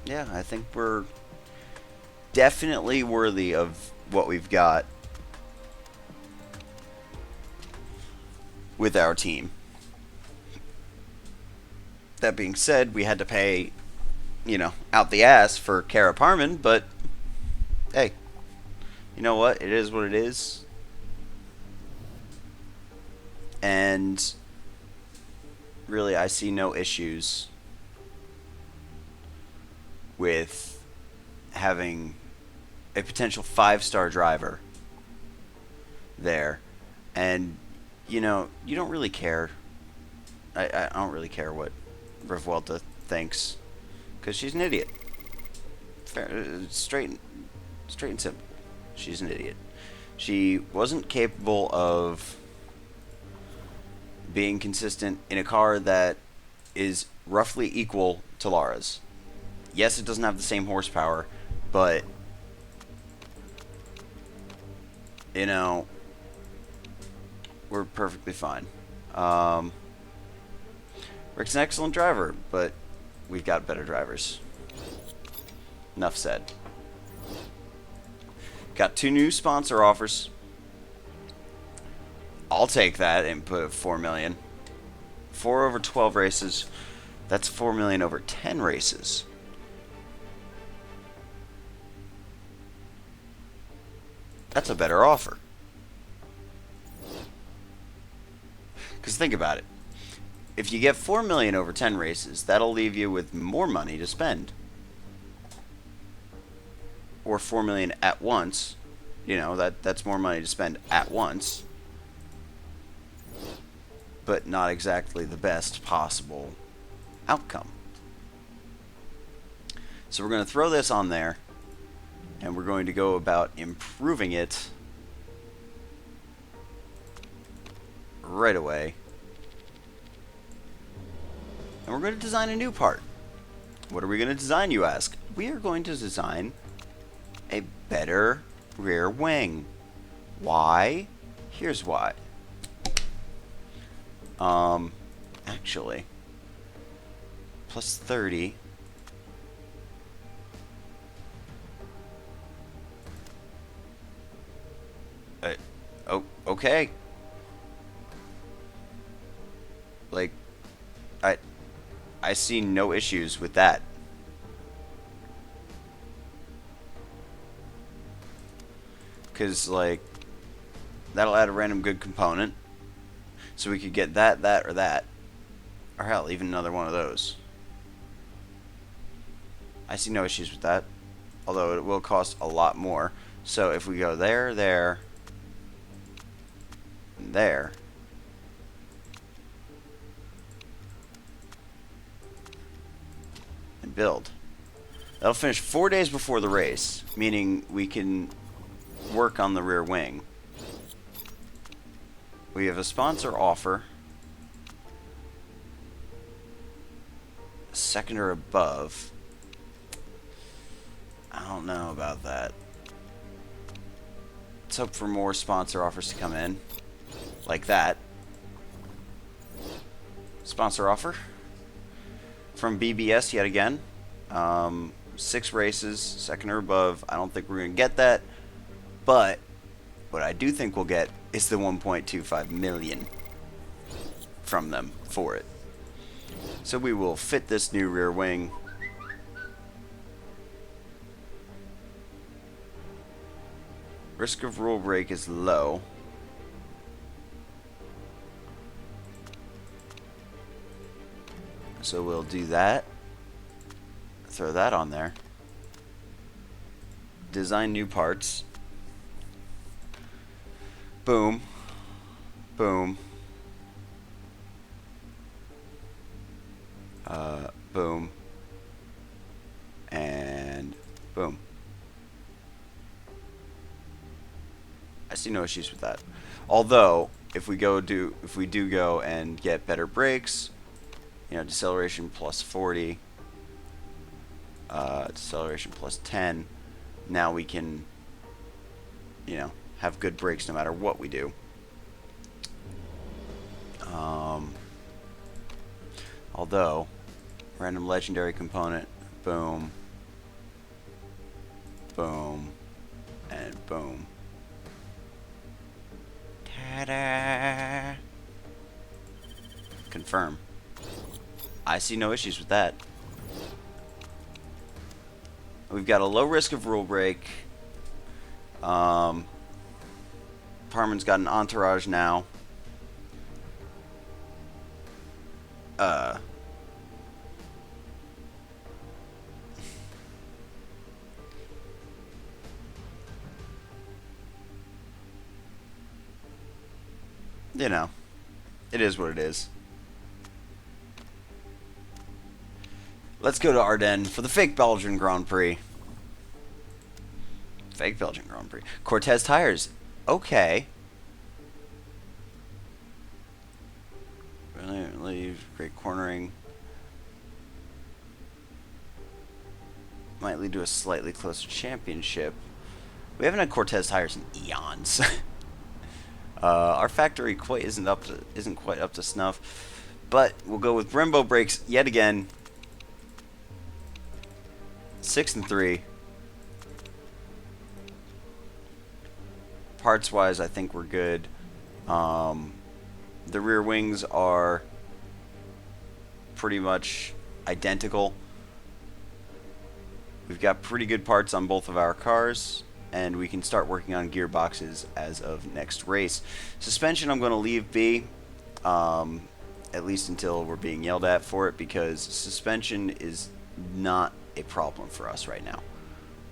Yeah, I think we're definitely worthy of what we've got with our team. That being said, we had to pay, out the ass for Kara Parman, but hey, you know what? It is what it is. And really, I see no issues with having a potential 5-star driver there. And, you don't really care. I don't really care what Revuelta thinks because she's an idiot. Straight and simple. She's an idiot. She wasn't capable of being consistent in a car that is roughly equal to Lara's. Yes, it doesn't have the same horsepower, but you know we're perfectly fine. Um, Rick's an excellent driver, but we've got better drivers. Enough said. Got 2 new sponsor offers. I'll take that and put 4 million. 4 over 12 races. That's 4 million over 10 races. That's a better offer. Because think about it. If you get 4 million over 10 races, that'll leave you with more money to spend. Or 4 million at once. That's more money to spend at once. But not exactly the best possible outcome. So we're going to throw this on there, and we're going to go about improving it right away. And we're going to design a new part. What are we going to design, you ask? We are going to design a better rear wing. Why? Here's why. Actually, plus 30. Oh, okay. Like, I see no issues with that. Because, like, that'll add a random good component. So we could get that, or that. Or hell, even another one of those. I see no issues with that. Although it will cost a lot more. So if we go there, and there. And build. That'll finish 4 days before the race. Meaning we can work on the rear wing. We have a sponsor offer. Second or above. I don't know about that. Let's hope for more sponsor offers to come in. Like that. Sponsor offer. From BBS yet again. 6 races, second or above. I don't think we're going to get that. But what I do think we'll get is the 1.25 million from them for it. So we will fit this new rear wing. Risk of rule break is low. So we'll do that. Throw that on there. Design new parts. Boom. Boom. Boom. And boom. I see no issues with that. Although, if we do go and get better brakes, deceleration plus 40, deceleration plus 10, now we can, have good brakes no matter what we do. Although, random legendary component, boom, boom, and boom. Ta-da! Confirm. I see no issues with that. We've got a low risk of rule break. Parman's got an entourage now. You know, it is what it is. Let's go to Ardennes for the fake Belgian Grand Prix. Fake Belgian Grand Prix. Cortez tires. Okay. Really great cornering. Might lead to a slightly closer championship. We haven't had Cortez tires in eons. Our factory isn't quite up to snuff, but we'll go with Brembo brakes yet again. 6 and 3. Parts wise, I think we're good. The rear wings are pretty much identical. We've got pretty good parts on both of our cars, and we can start working on gearboxes as of next race. Suspension I'm going to leave be, at least until we're being yelled at for it, because suspension is not a problem for us right now.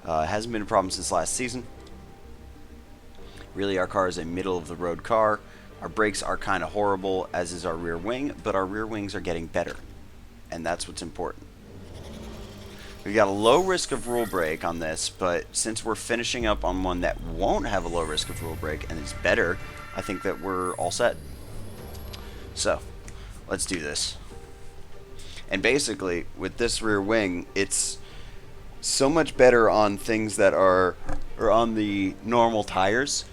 It hasn't been a problem since last season. Really, our car is a middle-of-the-road car. Our brakes are kind of horrible, as is our rear wing, but our rear wings are getting better, and that's what's important. We've got a low risk of rule break on this, but since we're finishing up on one that won't have a low risk of rule break and is better, I think that we're all set. So, let's do this. And basically, with this rear wing, it's so much better on things that are on the normal tires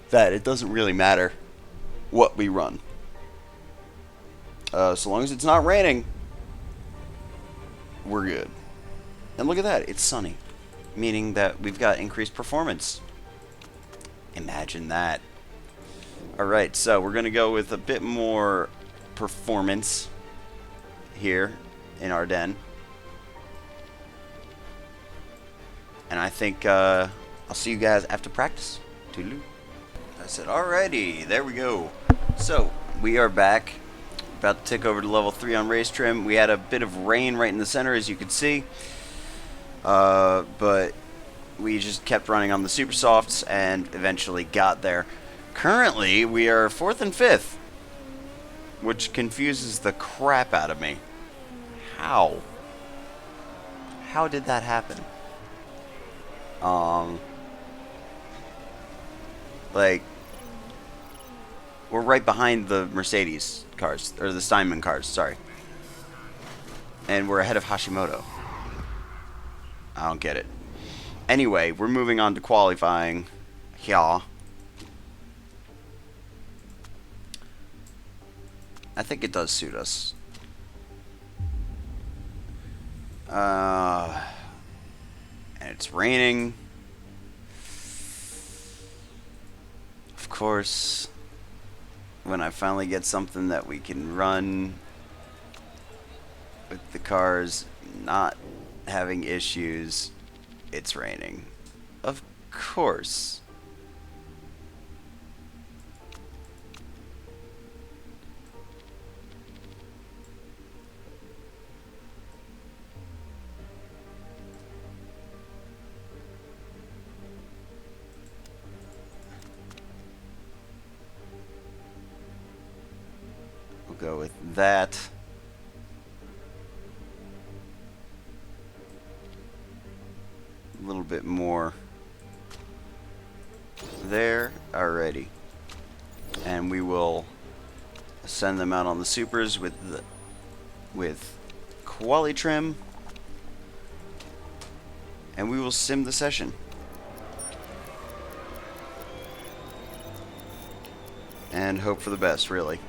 that it doesn't really matter what we run. So long as it's not raining, we're good. And look at that, it's sunny, meaning that we've got increased performance. Imagine that. Alright, so we're going to go with a bit more performance here in Ardennes. And I think I'll see you guys after practice. Toodaloo. I said, alrighty, there we go. So, we are back. About to tick over to level 3 on race trim. We had a bit of rain right in the center, as you can see. But we just kept running on the super softs and eventually got there. Currently, we are 4th and 5th, which confuses the crap out of me. How? How did that happen? Like, we're right behind the Mercedes cars, or the Steinman cars, sorry. And we're ahead of Hashimoto. I don't get it. Anyway, we're moving on to qualifying. Yeah. I think it does suit us. And it's raining. Of course, when I finally get something that we can run with the cars not having issues, it's raining. Of course. We'll go with that. A little bit more there. Alrighty. And we will send them out on the supers with quali trim, and we will sim the session. And hope for the best, really.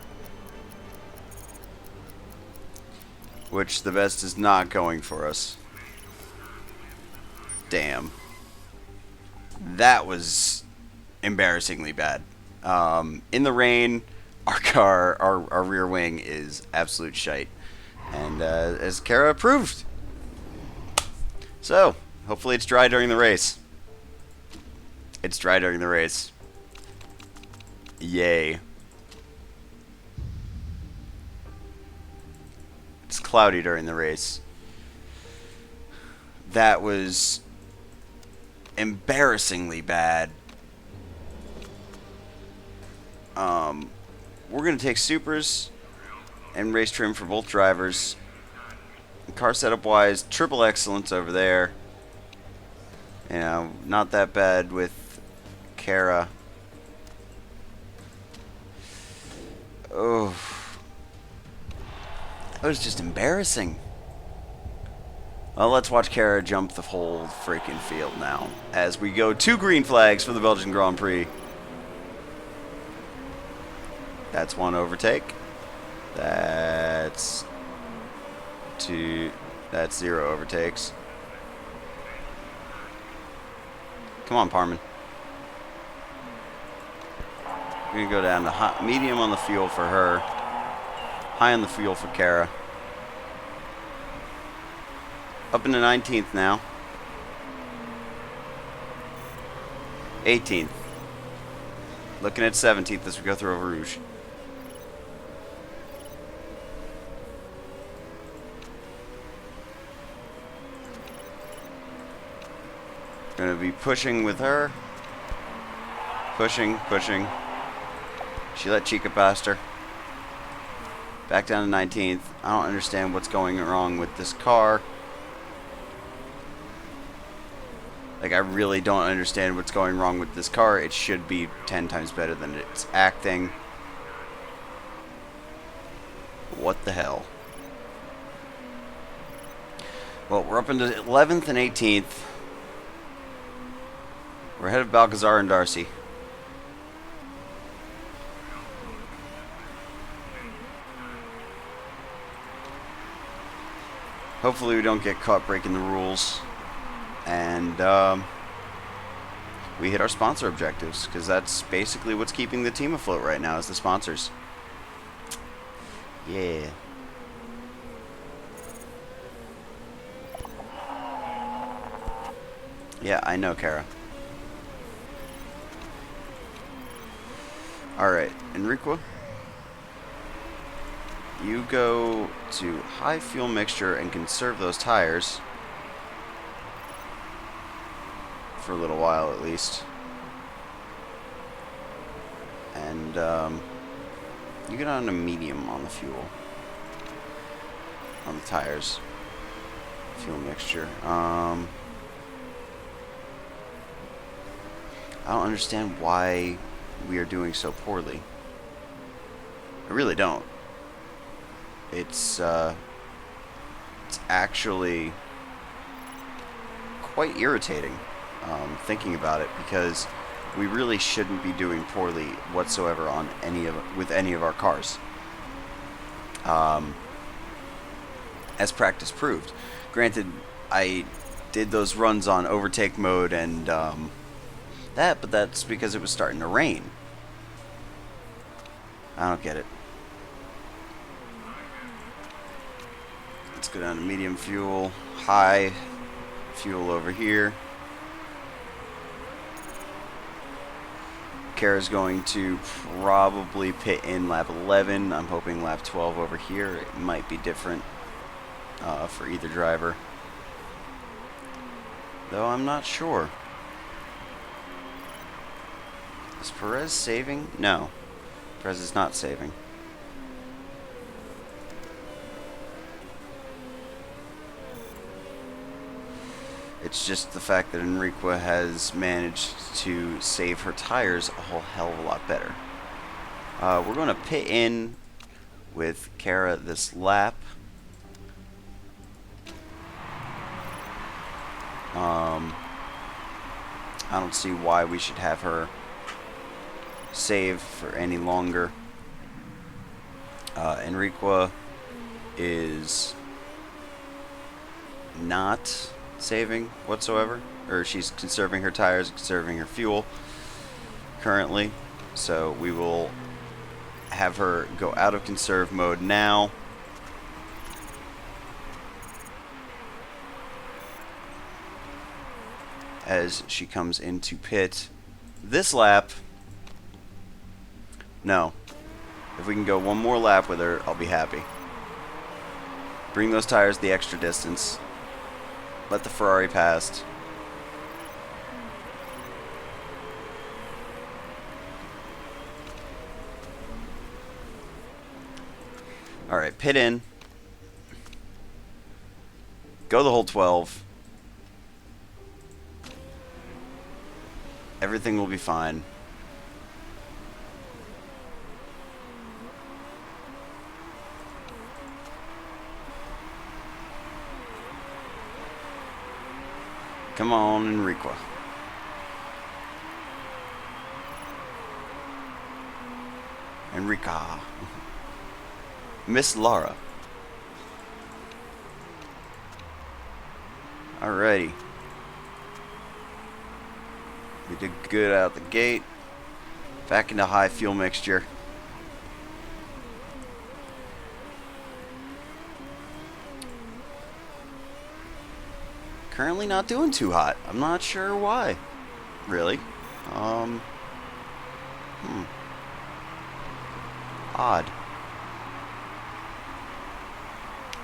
Which the best is not going for us. Damn. That was embarrassingly bad. In the rain, our rear wing is absolute shite. And as Kara proved. So, hopefully it's dry during the race. It's dry during the race. Yay. It's cloudy during the race. That was embarrassingly bad. We're going to take supers and race trim for both drivers. Car setup wise, triple excellence over there. You know, not that bad with Kara. Oh, it was just embarrassing. Well, let's watch Kara jump the whole freaking field now as we go 2 green flags for the Belgian Grand Prix. That's 1 overtake. That's 2. That's 0 overtakes. Come on, Parman. We're going to go down to hot, medium on the fuel for her. High on the fuel for Kara. Up into 19th now. 18th. Looking at 17th as we go through Eau Rouge. Going to be pushing with her. Pushing. She let Chica past her. Back down to 19th. I don't understand what's going wrong with this car. Like, I really don't understand what's going wrong with this car. It should be 10 times better than it's acting. What the hell? Well, we're up into 11th and 18th. We're ahead of Balcazar and Darcy. Hopefully we don't get caught breaking the rules. And we hit our sponsor objectives, because that's basically what's keeping the team afloat right now, is the sponsors. Yeah. Yeah, I know, Kara. Alright, Enrico. You go to high fuel mixture and conserve those tires. For a little while at least. And you get on a medium on the fuel. On the tires. Fuel mixture. I don't understand why we are doing so poorly. I really don't. It's actually quite irritating. Thinking about it, because we really shouldn't be doing poorly whatsoever on with any of our cars, as practice proved. Granted, I did those runs on overtake mode and but that's because it was starting to rain. I don't get it. Let's go down to medium fuel, high fuel over here. Kara's going to probably pit in lap 11. I'm hoping lap 12 over here. It might be different for either driver, though I'm not sure. Is Perez saving? No, Perez is not saving. It's just the fact that Enrique has managed to save her tires a whole hell of a lot better. We're going to pit in with Kara this lap. I don't see why we should have her save for any longer. Enrique is not saving whatsoever, or she's conserving her tires, conserving her fuel currently. So we will have her go out of conserve mode now. As she comes into pit this lap. No. If we can go one more lap with her, I'll be happy. Bring those tires the extra distance. Let the Ferrari past. Alright, pit in. Go the whole 12. Everything will be fine. Come on, Enrique. Enrica. Miss Laura. Alrighty. We did good out the gate. Back into high fuel mixture. Currently not doing too hot. I'm not sure why. Really. Odd.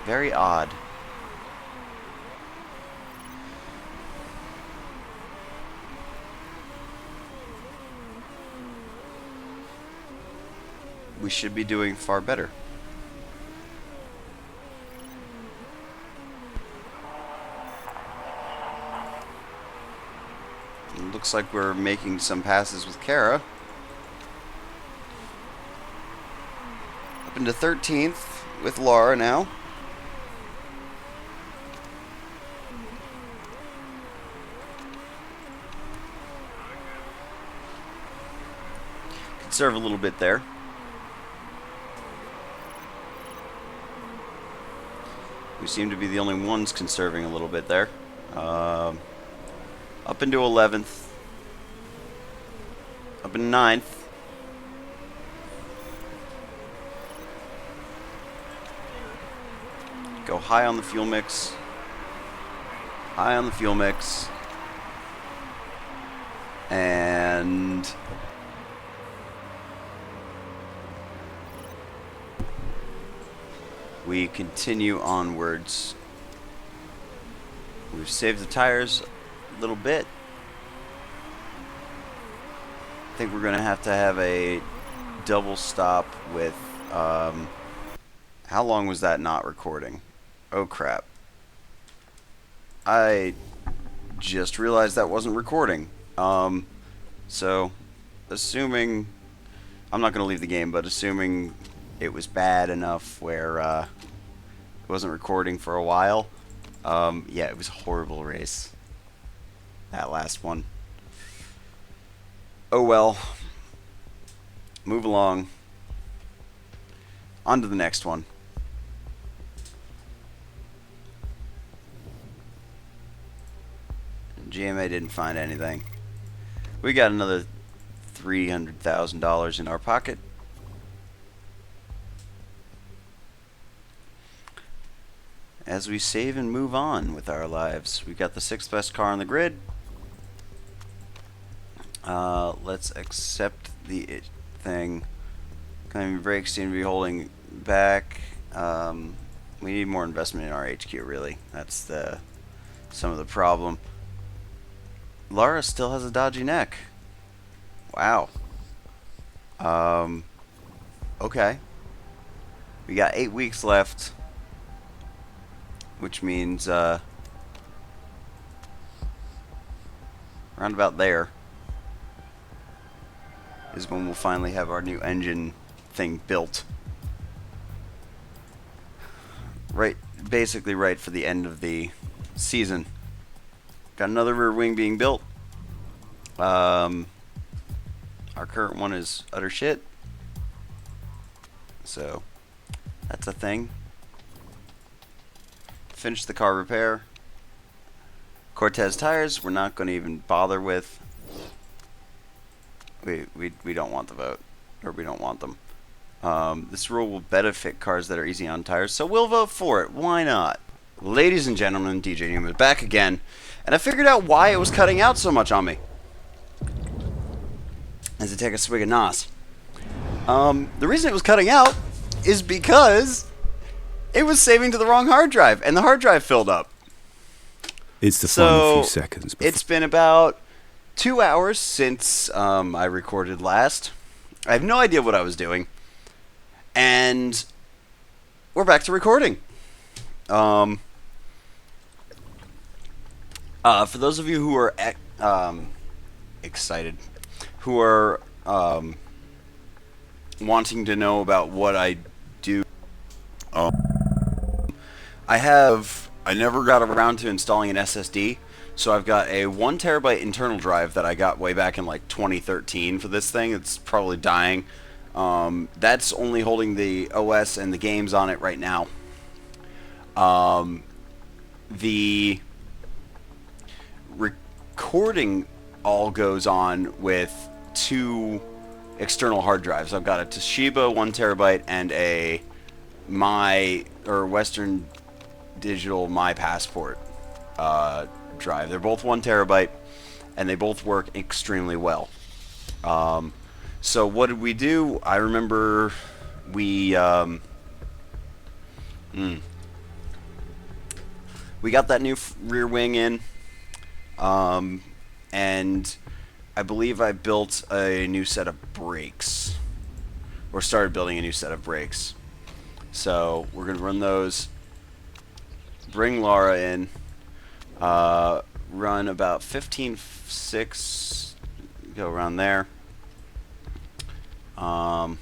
Very odd. We should be doing far better. It looks like we're making some passes with Kara. Up into 13th with Laura now. Conserve a little bit there. We seem to be the only ones conserving a little bit there. Up into 11th. Up in 9th. Go high on the fuel mix. High on the fuel mix. And we continue onwards. We've saved the tires a little bit. I think we're going to have a double stop with... how long was that not recording? Oh crap. I just realized that wasn't recording. So, assuming... I'm not going to leave the game, but assuming it was bad enough where it wasn't recording for a while. Yeah, it was a horrible race. That last one. Oh well. Move along. On to the next one. GMA didn't find anything. We got another $300,000 in our pocket. As we save and move on with our lives. We got the 6th best car on the grid. Let's accept the thing. Claiming brakes seem to be holding back. We need more investment in our HQ, really. That's some of the problem. Lara still has a dodgy neck. Wow. Okay. We got 8 weeks left. Which means, around about there is when we'll finally have our new engine thing built. Right, basically right for the end of the season. Got another rear wing being built. Our current one is utter shit. So, that's a thing. Finish the car repair. Cortez tires, we're not going to even bother with. We don't want the vote, or we don't want them. This rule will benefit cars that are easy on tires, so we'll vote for it. Why not? Ladies and gentlemen, DJNUMA is back again, and I figured out why it was cutting out so much on me. As I take a swig of NOS. The reason it was cutting out is because it was saving to the wrong hard drive, and the hard drive filled up. It's the final few seconds. It's been about 2 hours since I recorded last. I have no idea what I was doing. And we're back to recording. For those of you who are excited, who are wanting to know about what I do, I never got around to installing an SSD, so I've got a 1 terabyte internal drive that I got way back in like 2013 for this thing. It's probably dying. That's only holding the OS and the games on it right now. The recording all goes on with 2 external hard drives. I've got a Toshiba 1 terabyte and a Western Digital My Passport drive. They're both 1 terabyte, and they both work extremely well. So what did we do? I remember we got that new rear wing in, and I believe I built a new set of brakes, or started building a new set of brakes. So we're going to run those, bring Laura in, run about 15.6, go around there. I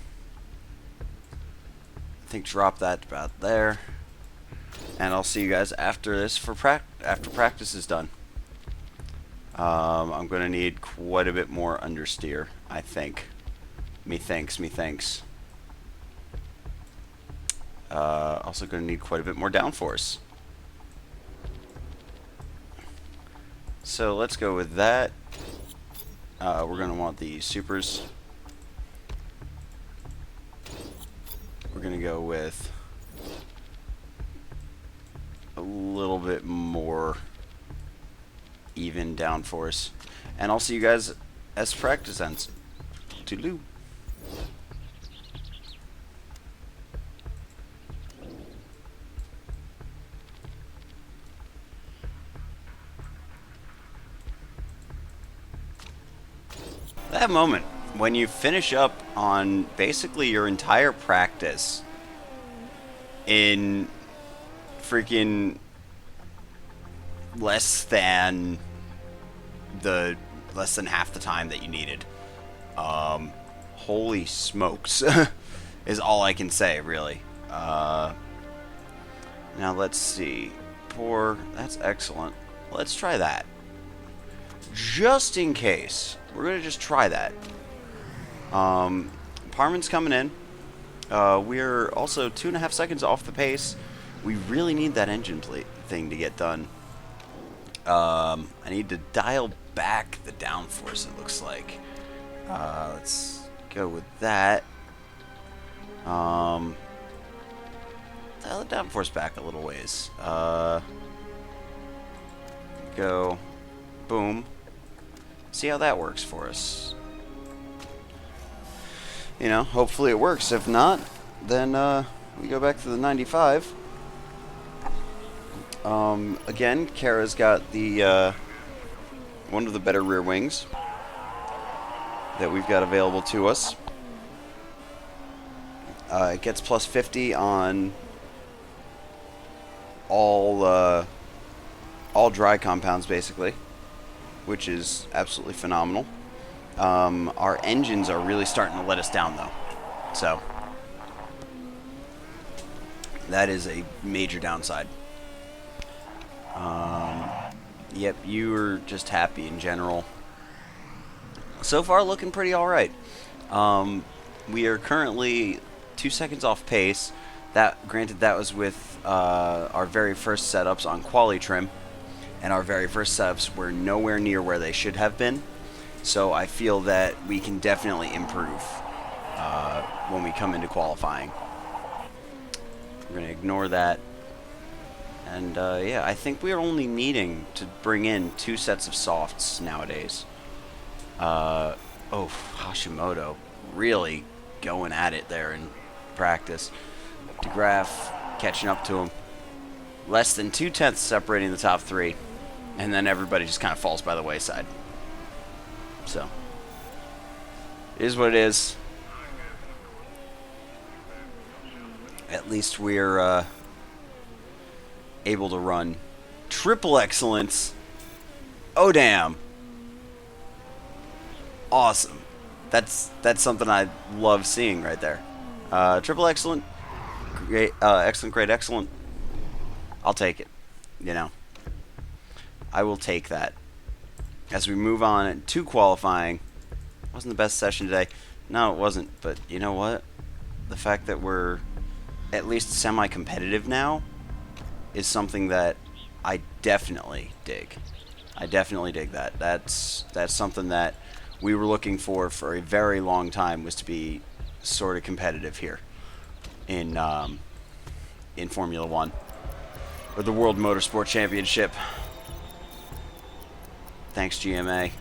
think drop that about there, and I'll see you guys after this for after practice is done. I'm gonna need quite a bit more understeer, I think. Methinks. Also gonna need quite a bit more downforce. So let's go with that. We're gonna want the supers. We're going to go with a little bit more even downforce. And I'll see you guys as practice ends. Toodaloo. That moment when you finish up on basically your entire practice in freaking less than half the time that you needed. Holy smokes is all I can say, really. Now let's see. That's excellent. Let's try that. Just in case. We're going to just try that. Parman's coming in. We're also 2.5 seconds off the pace. We really need that engine thing to get done. I need to dial back the downforce, it looks like. Let's go with that. Dial the downforce back a little ways. Go. Boom. See how that works for us. You know, hopefully it works. If not, then we go back to the 95. Again, Kara's got the one of the better rear wings that we've got available to us. It gets plus 50 on all dry compounds, basically, which is absolutely phenomenal. Our engines are really starting to let us down, though. So that is a major downside. Yep, you were just happy in general. So far, looking pretty all right. We are currently 2 seconds off pace. Granted, that was with our very first setups on quali trim. and our very first setups were nowhere near where they should have been. So I feel that we can definitely improve when we come into qualifying. We're going to ignore that. And yeah, I think we're only needing to bring in 2 sets of softs nowadays. Oh, Hashimoto really going at it there in practice. DeGraff catching up to him. Less than 2/10 separating the top 3. And then everybody just kind of falls by the wayside. So, it is what it is. At least we're able to run triple excellence. Oh, damn. Awesome. That's something I love seeing right there. Triple excellent. Great, excellent, great, excellent. I'll take it. You know. I will take that. As we move on to qualifying. Wasn't the best session today. No, it wasn't. But you know what? The fact that we're at least semi-competitive now is something that I definitely dig. I definitely dig that. That's something that we were looking for a very long time, was to be sort of competitive here in Formula One, or the World Motorsport Championship. Thanks, GMA.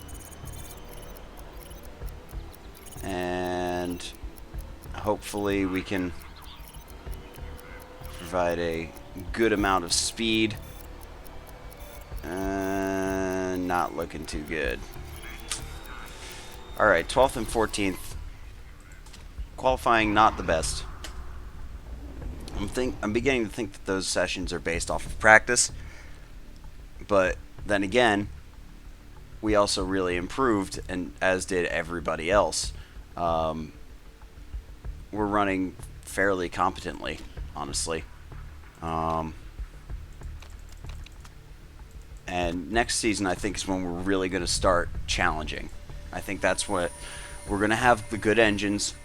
And hopefully we can provide a good amount of speed. Not looking too good. Alright, 12th and 14th. Qualifying not the best. I'm beginning to think that those sessions are based off of practice. But then again, we also really improved, and as did everybody else. We're running fairly competently, honestly. And next season, I think, is when we're really going to start challenging. I think that's what we're going to have, the good engines.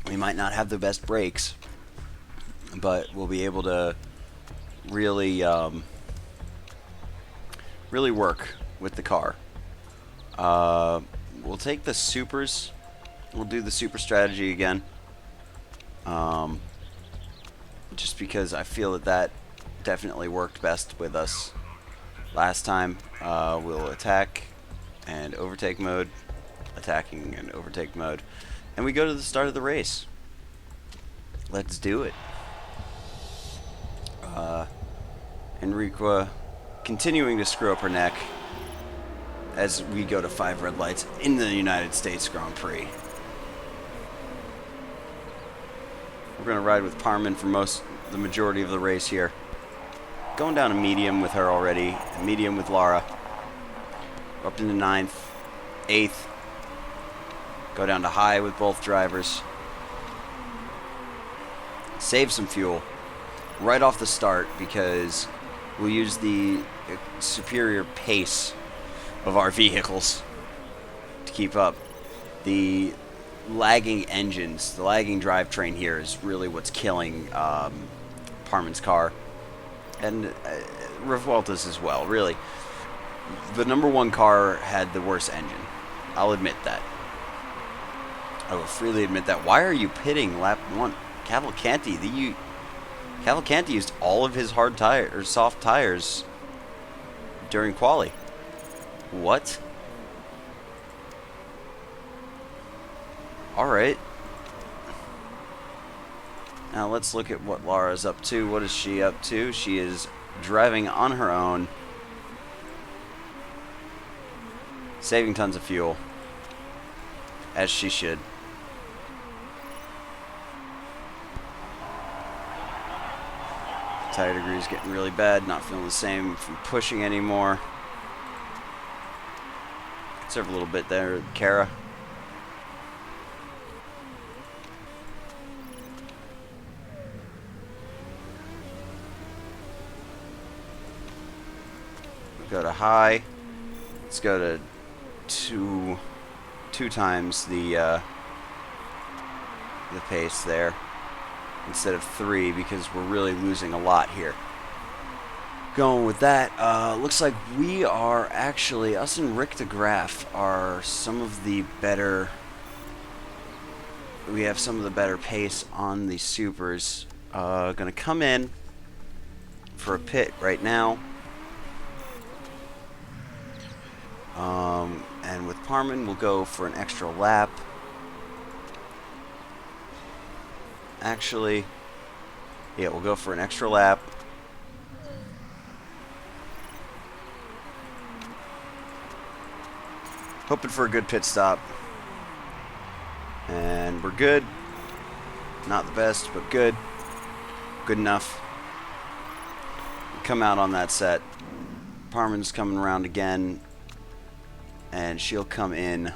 We might not have the best brakes, but we'll be able to really, really work with the car. We'll take the supers. We'll do the super strategy again. Just because I feel that definitely worked best with us last time. We'll attack and overtake mode, attacking and overtake mode, and we go to the start of the race. Let's do it. Enriqua continuing to screw up her neck as we go to 5 red lights in the United States Grand Prix. We're going to ride with Parman for the majority of the race here. Going down a medium with her already, a medium with Lara. We're up into 9th, 8th. Go down to high with both drivers. Save some fuel right off the start because we'll use the superior pace of our vehicles to keep up. The lagging engines, the lagging drivetrain here is really what's killing Parman's car. And Revuelta's as well, really. The number 1 car had the worst engine. I'll admit that. I will freely admit that. Why are you pitting lap 1? Cavalcanti used all of his hard tire or soft tires during quali. What? Alright. Now let's look at what Lara's up to. What is she up to? She is driving on her own, saving tons of fuel, as she should. Tire degree is getting really bad, not feeling the same from pushing anymore. Conserve a little bit there, Kara. Go to high. Let's go to two times the pace there instead of 3 because we're really losing a lot here. going with that. Looks like we are actually, us and Rick DeGraff are some of the better, we have some of the better pace on the supers. Gonna come in for a pit right now. And with Parman, we'll go for an extra lap. Actually, yeah, we'll go for an extra lap. Hoping for a good pit stop. And we're good. Not the best, but good. Good enough. Come out on that set. Parman's coming around again. And she'll come in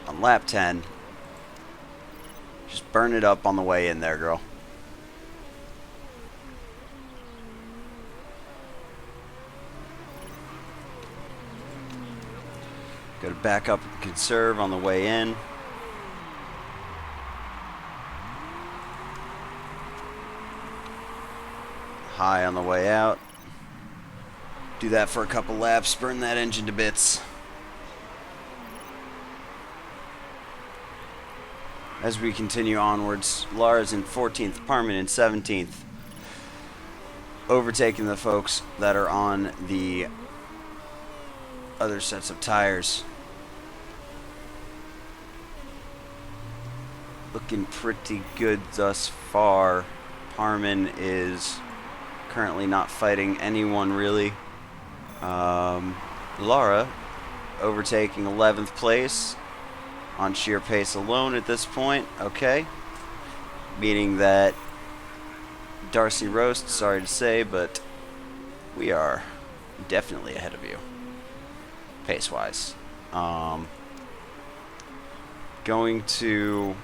on lap 10. Just burn it up on the way in there, girl. Got to back up and conserve on the way in. High on the way out. Do that for a couple laps, burn that engine to bits. As we continue onwards, Lara's in 14th, Parman in 17th. Overtaking the folks that are on the other sets of tires. Looking pretty good thus far. Parman is currently not fighting anyone really. Lara overtaking 11th place on sheer pace alone at this point. Okay. Meaning that Darcy Roast, sorry to say, but we are definitely ahead of you. Pace-wise. Going to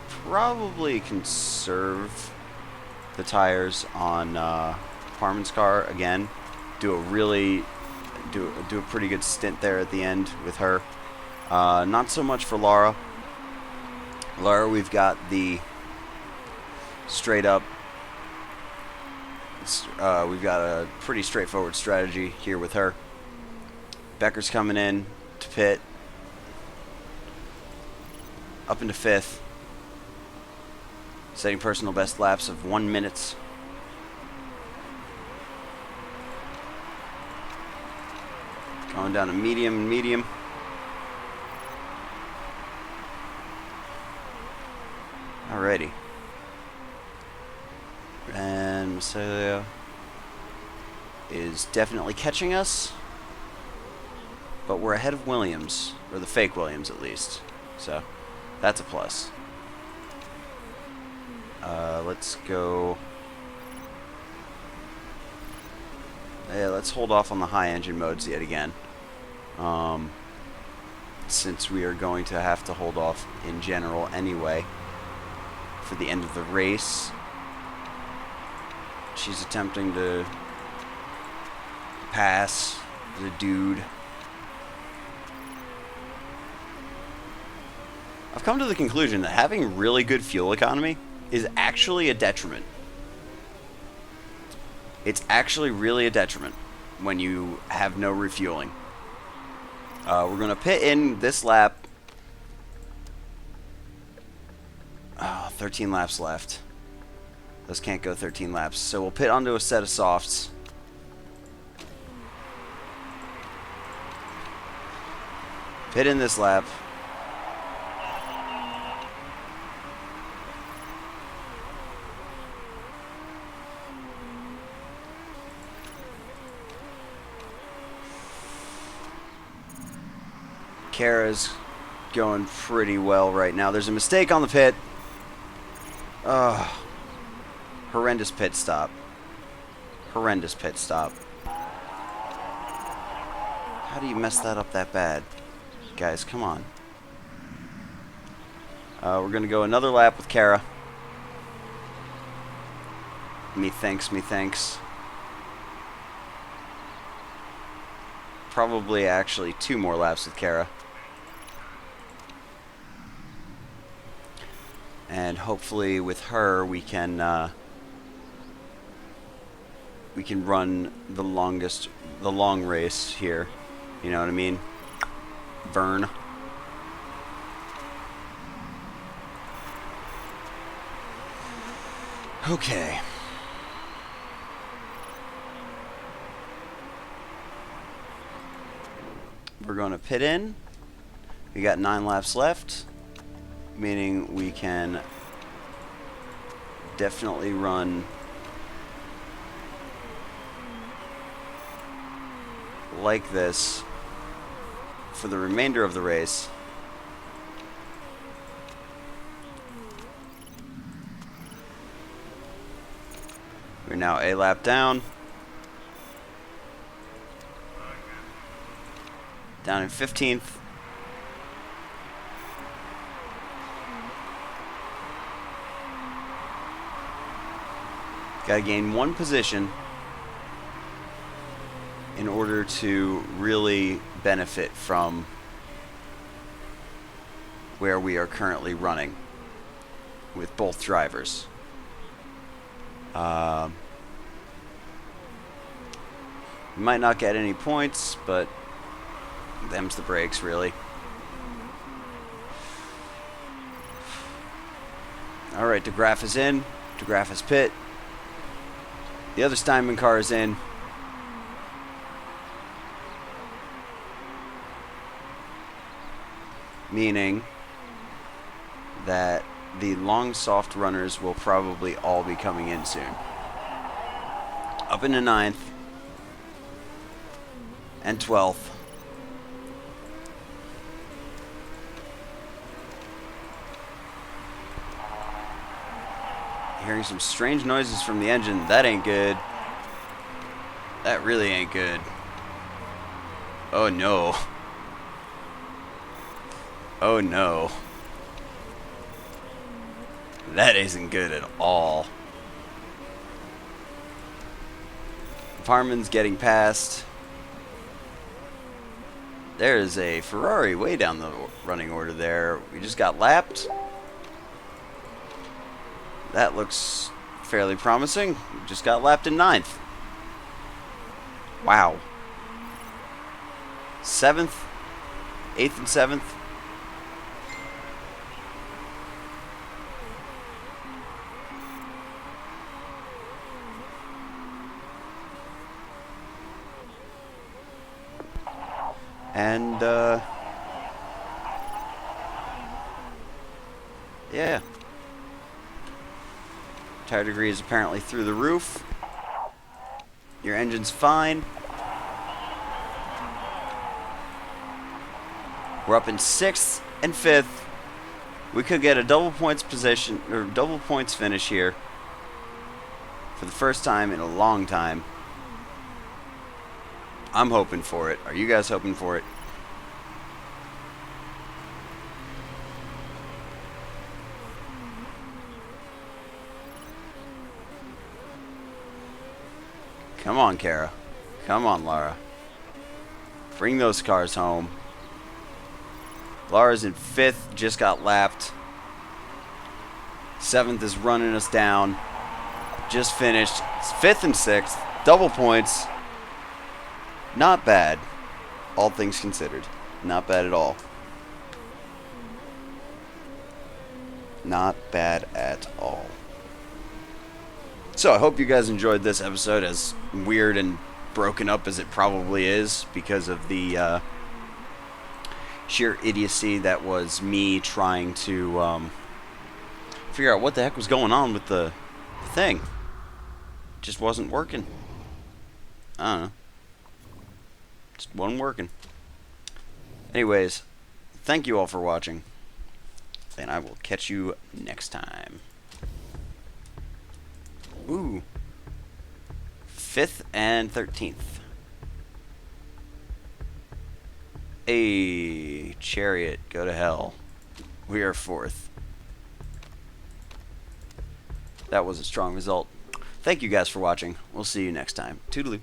probably conserve the tires on Parman's car again. Do a pretty good stint there at the end with her. Not so much for Lara. Lara, we've got the straight up. We've got a pretty straightforward strategy here with her. Becker's coming in to pit. Up into 5th. Setting personal best laps of 1 minute. Going down to medium and medium. Alrighty. And Masalia is definitely catching us. But we're ahead of Williams. Or the fake Williams, at least. So, that's a plus. Let's go. Yeah, let's hold off on the high engine modes yet again. Since we are going to have to hold off in general anyway for the end of the race. She's attempting to pass the dude. I've come to the conclusion that having really good fuel economy is actually a detriment. It's actually really a detriment when you have no refueling. We're going to pit in this lap. 13 laps left. Those can't go 13 laps. So we'll pit onto a set of softs. Pit in this lap. Kara's going pretty well right now. There's a mistake on the pit. Horrendous pit stop. Horrendous pit stop. How do you mess that up that bad? Guys, come on. We're going to go another lap with Kara. Me thanks. Probably actually 2 more laps with Kara. And hopefully with her we can we can run the long race here. You know what I mean? Vern. Okay. We're going to pit in. We got 9 laps left, meaning we can definitely run like this for the remainder of the race. We're now a lap down. Down in 15th. Got to gain 1 position in order to really benefit from where we are currently running with both drivers. We might not get any points, but them's the breaks, really. Alright, DeGraff is in. DeGraff is pit. The other Steinman car is in. Meaning that the long soft runners will probably all be coming in soon. Up into 9th and 12th. Hearing some strange noises from the engine. That ain't good. That really ain't good. Oh no. Oh no. That isn't good at all. Farman's getting past. There is a Ferrari way down the running order there. We just got lapped. That looks fairly promising. We just got lapped in 9th. Wow. 7th, 8th and 7th. And, yeah. Tire degree is apparently through the roof. Your engine's fine. We're up in 6th and 5th. We could get a double points position, or double points finish here for the first time in a long time. I'm hoping for it. Are you guys hoping for it? Come on, Kara. Come on, Lara. Bring those cars home. Lara's in 5th, just got lapped. 7th is running us down. Just finished. It's 5th and 6th. Double points. Not bad. All things considered. Not bad at all. Not bad at all. So I hope you guys enjoyed this episode, as weird and broken up as it probably is because of the sheer idiocy that was me trying to figure out what the heck was going on with the thing. It just wasn't working. I don't know. Just wasn't working. Anyways, thank you all for watching, and I will catch you next time. Ooh. 5th and 13th. A Chariot, go to hell. We are 4th. That was a strong result. Thank you guys for watching. We'll see you next time. Toodaloo.